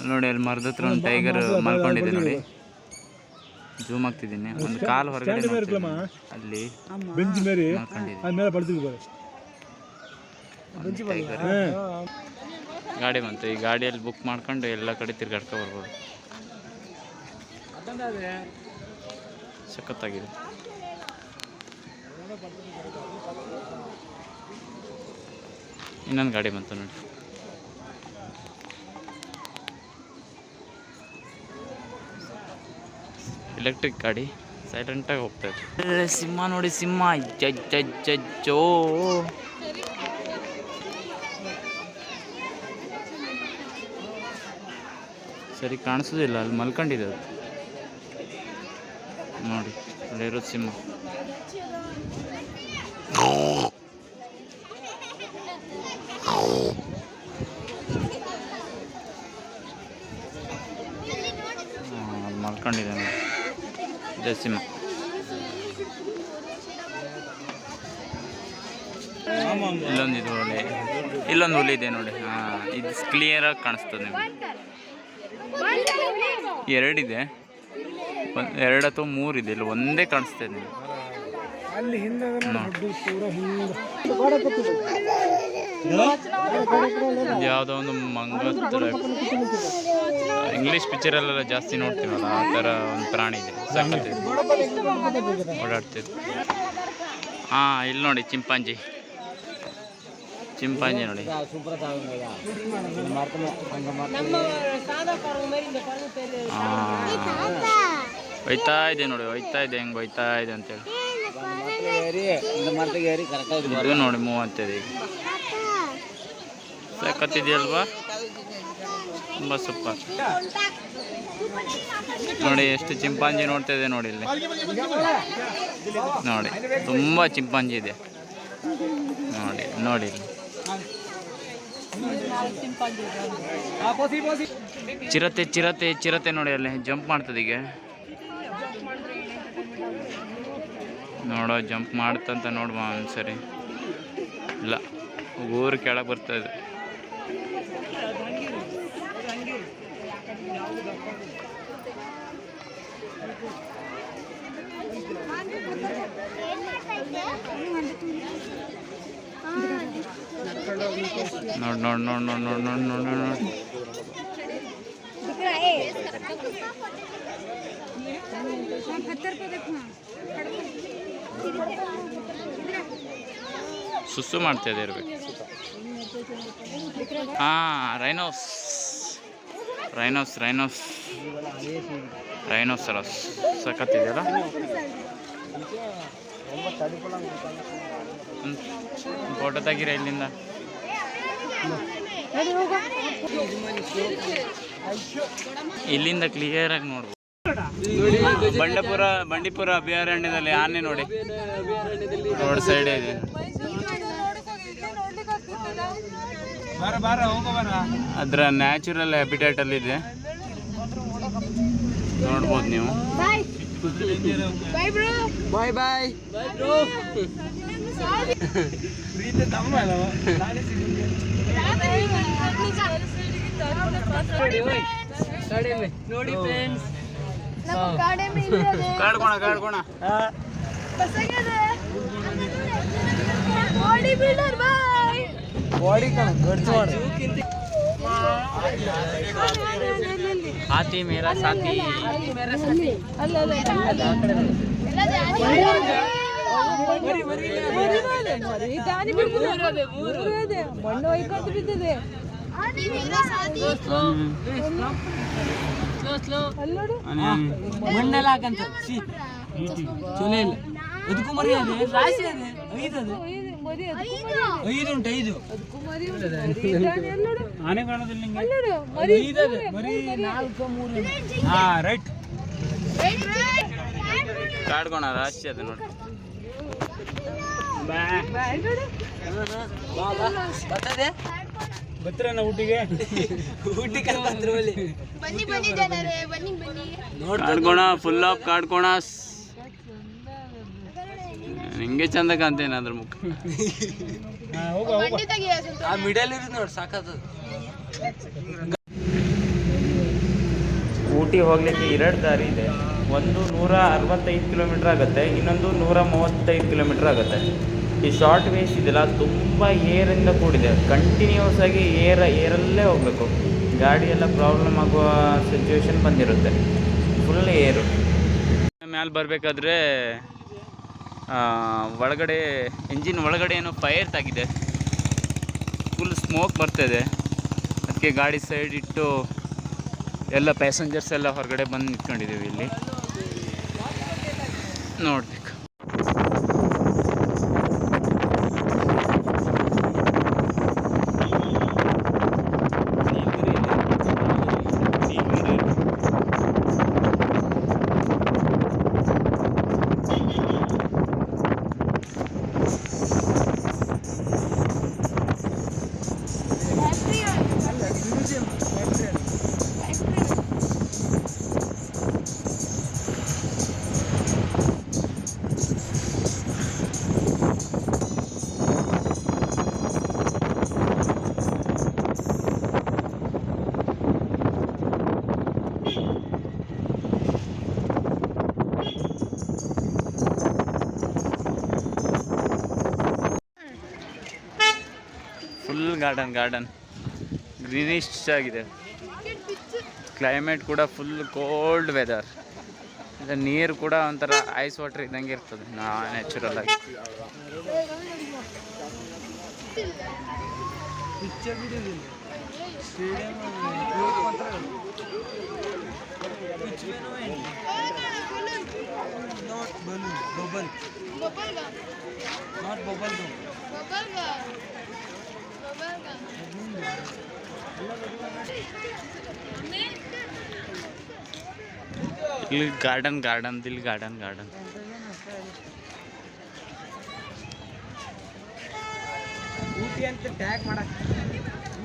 ನೋಡಿ ಅಲ್ಲಿ ಮರದ ಹತ್ರ ಒಂದು ಟೈಗರ್ ಮಲ್ಕೊಂಡಿದೆ ನೋಡಿ. ಜೂಮ್ ಆಗ್ತಿದ್ದೀನಿ. ಒಂದು ಕಾಲು ಹೊರಗಡೆ ಅಲ್ಲಿ ಟೈಗರ್. ಗಾಡಿ ಬಂತು. ಈ ಗಾಡಿಯಲ್ಲಿ ಬುಕ್ ಮಾಡ್ಕೊಂಡು ಎಲ್ಲ ಕಡೆ ತಿರ್ಗಾಡ್ಕೊ ಬರ್ಬೋದು. ಸಖತ್ತಾಗಿದೆ. ಇನ್ನೊಂದು ಗಾಡಿ ಬಂತು ನೋಡಿ. ಎಲೆಕ್ಟ್ರಿಕ್ ಗಾಡಿ ಸೈಲೆಂಟಾಗಿ ಹೋಗ್ತಾ ಇದೆ. ಸಿಂಹ ನೋಡಿ, ಸಿಂಹ ಜಜ್ಜೋ. ಸರಿ ಕಾಣಿಸೋದಿಲ್ಲ, ಅಲ್ಲಿ ಮಲ್ಕೊಂಡಿದೆ ಅದು ನೋಡಿ. ಅಲ್ಲಿರೋದು ಸಿಂಹ. ಅಲ್ಲಿ ಮಲ್ಕೊಂಡಿದೆ ನೋಡಿ, ಇದೇ ಸಿಂಹ. ಇಲ್ಲೊಂದು ಹುಲಿ ಇದೆ ನೋಡಿ. ಇದು ಕ್ಲಿಯರಾಗಿ ಕಾಣಿಸ್ತದೆ ನಿಮಗೆ. ಎರಡಿದೆ, ಎರಡು ಅಥವಾ ಮೂರು ಇದೆ. ಇಲ್ಲಿ ಒಂದೇ ಕಾಣಿಸ್ತಾ ಇದೆ. ಯಾವುದೋ ಒಂದು ಮಂಗ ಥರ, ಇಂಗ್ಲೀಷ್ ಪಿಕ್ಚರಲ್ಲೆಲ್ಲ ಜಾಸ್ತಿ ನೋಡ್ತೀವಲ್ಲ ಆ ಥರ ಒಂದು ಪ್ರಾಣಿ ಇದೆ. ಸಾಕತ್ತಿದೆ, ಓಡಾಡ್ತಿದೆ. ಇಲ್ಲಿ ನೋಡಿ ಚಿಂಪಾಂಜಿ. ಚಿಂಪಾಂಜಿ ನೋಡಿ. ಒಯ್ತಾ ಇದೆ ನೋಡಿ, ಒಯ್ತಾ ಇದೆ. ಹೆಂಗೆ ಒಯ್ತಾ ಇದೆ ಅಂತೇಳಿ. ಇದು ನೋಡಿ ಮೂವ್ ಅಂತಿದೆ. ಈಗ ಸಾಕತ್ತಿದೆಯಲ್ವಾ, ತುಂಬ ಸೂಪರ್ ನೋಡಿ. ಎಷ್ಟು ಚಿಂಪಾಂಜಿ ನೋಡ್ತಾ ಇದೆ ನೋಡಿ. ಇಲ್ಲಿ ನೋಡಿ, ತುಂಬ ಚಿಂಪಾಂಜಿ ಇದೆ ನೋಡಿ. ನೋಡಿ ಚಿರತೆ ಚಿರತೆ ಚಿರತೆ ನೋಡಿ, ಅಲ್ಲಿ ಜಂಪ್ ಮಾಡ್ತದೆ. ಈಗ ನೋಡೋ, ಜಂಪ್ ಮಾಡುತ್ತಂತ ನೋಡುವ ಒಂದ್ಸರಿ. ಇಲ್ಲ, ಊರು ಕೆಳಗೆ ಬರ್ತದೆ. ನೋಡ್ ನೋಡ್ ನೋಡ್ ನೋಡ್ ನೋಡ್ ನೋಡ್ ನೋಡ್ ನೋಡ್ ಸುಸ್ಸು ಮಾಡ್ತಾ ಇದೆ ಇರ್ಬೇಕು. ರೈನೋಸ್ ರೈನೋಸ್ ರೈನೋಸ್ ರೈನೋಸರಸ್ ಸಖತ್ತಿದೆಯಲ್ಲ. ಫೋಟೋ ತೆಗೀರ ಇಲ್ಲಿಂದ. ಇಲ್ಲಿಂದ ಕ್ಲಿಯರ್ ಆಗಿ ನೋಡ್ಬೋದು. ಬಂಡೀಪುರ ಅಭಯಾರಣ್ಯದಲ್ಲಿ ಆನೆ ನೋಡಿ, ರೋಡ್ ಸೈಡ್ ಇದೆ. ಅದರ ನ್ಯಾಚುರಲ್ ಹ್ಯಾಬಿಟ್ಯಾಟ್ ಅಲ್ಲಿ ಇದೆ, ನೋಡ್ಬೋದು ನೀವು. ಬಾಯ್ ಬಾಯ್ ನೋಡಿ ಫ್ರೆಂಡ್ಸ್, ಕಾಡ್ಕೋಣ ಕಾಡ್ಕೋಣ. ಹಾತಿ ಮೇರಾ ಸಾಥಿ. ಮಣ್ಣೆಲ್ಲ ಹಾಕಂತ ಚೊಲೆ ಇಲ್ಲ. ಅದಕ್ಕೂ ಮರಿ ಅದೇ ರಾಶಿ ಅದೇ ಐದು ಉಂಟು. ಆನೆ ಕಾಣೋದಿಲ್ಲ ನಿಂಗೆ. ರೈಟ್ ಕಾಡ್ಕೋಣ. ರಾಶಿ ಅದ ನೋಡಿ. ಬತ್ತರೇನ ಊಟಿಗೆ? ಕಾಡ್ಕೋಣ, ಫುಲ್ ಆಫ್ ಕಾಡ್ಕೋಣ. ನಿಂಗೆ ಚಂದ ಕಾಣ್ತೇನೆ ಅದ್ರ ಮುಖ. ಮಿಡಲ್ ಇರೋದು ನೋಡಿ, ಸಾಕತ್ತ. ಊಟಿ ಹೋಗಲಿಕ್ಕೆ 2 ದಾರಿ ಇದೆ. ಒಂದು 165 ಕಿಲೋಮೀಟ್ರ್ ಆಗುತ್ತೆ, ಇನ್ನೊಂದು 135 ಕಿಲೋಮೀಟ್ರ್ ಆಗುತ್ತೆ. ಈ ಶಾರ್ಟ್ ವೇಸ್ ಇದೆಲ್ಲ ತುಂಬ ಏರಿಂದ ಕೂಡಿದೆ. ಕಂಟಿನ್ಯೂಸ್ ಆಗಿ ಏರಲ್ಲೇ ಹೋಗಬೇಕು. ಗಾಡಿಯೆಲ್ಲ ಪ್ರಾಬ್ಲಮ್ ಆಗುವ ಸಿಚುವೇಶನ್ ಬಂದಿರುತ್ತೆ. ಫುಲ್ ಏರು. ಮ್ಯಾಲೆ ಬರಬೇಕಾದ್ರೆ ಒಳಗಡೆ ಎಂಜಿನ್ ಒಳಗಡೆ ಏನೋ ಫೈರ್ ತಾಗಿದೆ, ಫುಲ್ ಸ್ಮೋಕ್ ಬರ್ತಾಯಿದೆ. ಅದಕ್ಕೆ ಗಾಡಿ ಸೈಡ್ ಇಟ್ಟು ಎಲ್ಲ ಪ್ಯಾಸೆಂಜರ್ಸ್ ಎಲ್ಲ ಹೊರಗಡೆ ಬಂದು ನಿಂತ್ಕೊಂಡಿದ್ದೀವಿ. ಇಲ್ಲಿ ನೋಡಬೇಕು. ಫುಲ್ ಗಾರ್ಡನ್ ಗ್ರೀನಿಶ್ ಆಗಿದೆ. ಕ್ಲೈಮೇಟ್ ಕೂಡ ಫುಲ್ ಕೋಲ್ಡ್ ವೆದರ್. ಇಲ್ಲ ನೀರು ಕೂಡ ಒಂಥರ ಐಸ್ ವಾಟರ್ ಇದ್ದಂಗೆ ಇರ್ತದೆ ನ್ಯಾಚುರಲ್ ಆಗಿ. ಇಲ್ಲಿ ಗಾರ್ಡನ್ ಊಟಿ ಅಂತ ಟ್ಯಾಗ್ ಮಾಡಕ್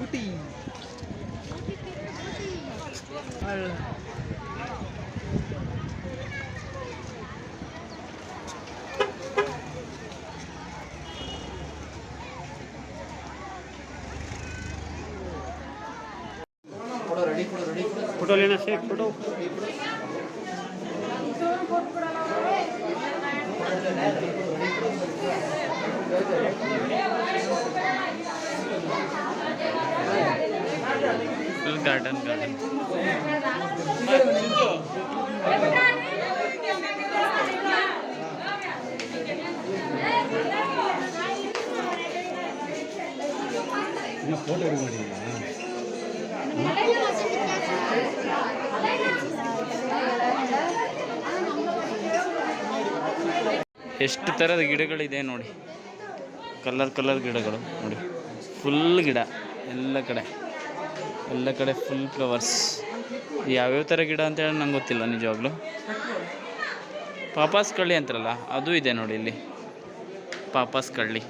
ಊಟಿ फोटो लेना से फोटो गार्डन फोटो ಎಷ್ಟು ಥರದ ಗಿಡಗಳಿದೆ ನೋಡಿ. ಕಲರ್ ಗಿಡಗಳು ನೋಡಿ. ಫುಲ್ ಗಿಡ ಎಲ್ಲ ಕಡೆ ಫುಲ್ ಫ್ಲವರ್ಸ್. ಯಾವ್ಯಾವ ಥರ ಗಿಡ ಅಂತೇಳಿ ನಂಗೆ ಗೊತ್ತಿಲ್ಲ ನಿಜವಾಗ್ಲೂ. ಪಾಪಾಸ್ ಕಳ್ಳಿ ಅಂತಾರಲ್ಲ ಅದು ಇದೆ ನೋಡಿ ಇಲ್ಲಿ, ಪಾಪಾಸ್ ಕಳ್ಳಿ.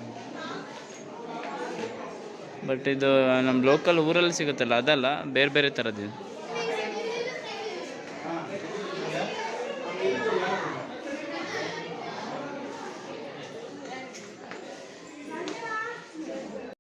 ಬಟ್ ಇದು ನಮ್ಮ ಲೋಕಲ್ ಊರಲ್ಲಿ ಸಿಗುತ್ತಲ್ಲ ಅದಲ್ಲ, ಬೇರೆ ಥರದ್ದು.